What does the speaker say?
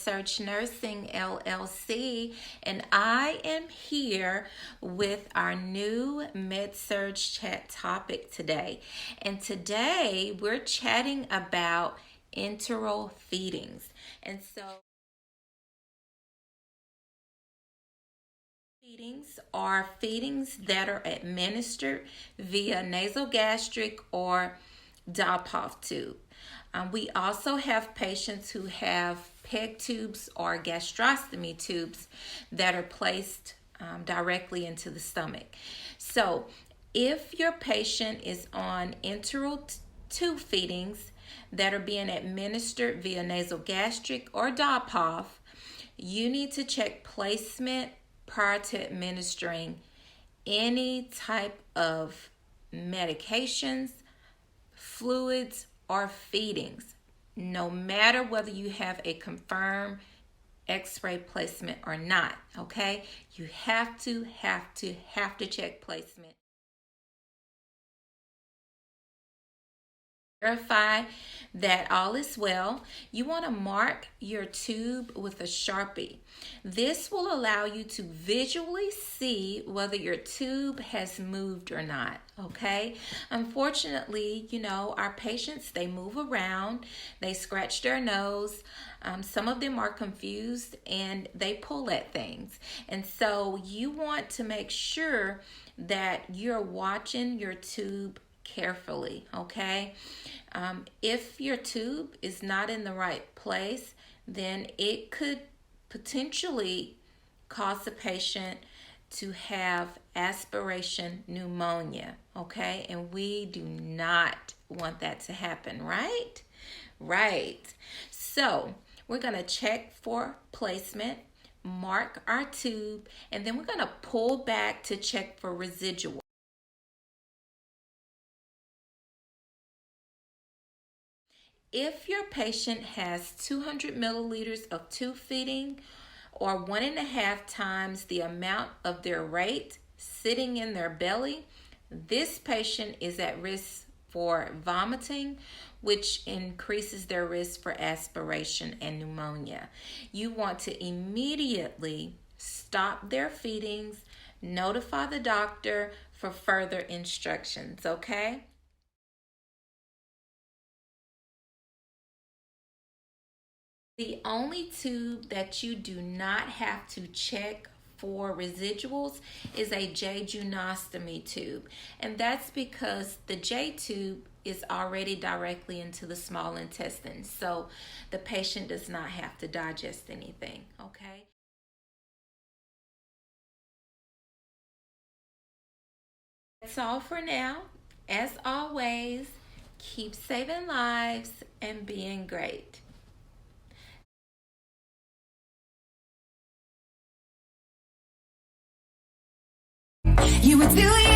Med-Surg Nursing LLC, and I am here with our new Med-Surg chat topic today. And today we're chatting about enteral feedings. And so feedings are feedings that are administered via nasogastric or Doppler tube. We also have patients who have PEG tubes or gastrostomy tubes that are placed directly into the stomach. So, if your patient is on enteral tube feedings that are being administered via nasogastric or Doppler, you need to check placement prior to administering any type of medications, fluids, or feedings, no matter whether you have a confirmed x-ray placement or not. Okay, you have to check placement. Verify that all is well. You want to mark your tube with a Sharpie. This will allow you to visually see whether your tube has moved or not. Okay, unfortunately, our patients, they move around, they scratch their nose, some of them are confused, and they pull at things. And so you want to make sure that you're watching your tube carefully. Okay, if your tube is not in the right place, then it could potentially cause the patient to have aspiration pneumonia. Okay, and we do not want that to happen, right? So we're going to check for placement, mark our tube, and then we're going to pull back to check for residual. If your patient has 200 milliliters of tube feeding or 1.5 times the amount of their rate sitting in their belly, this patient is at risk for vomiting, which increases their risk for aspiration and pneumonia. You want to immediately stop their feedings, notify the doctor for further instructions, okay? The only tube that you do not have to check for residuals is a Jjunostomy tube. And that's because the J tube is already directly into the small intestine. So the patient does not have to digest anything, okay? That's all for now. As always, keep saving lives and being great. You were too young.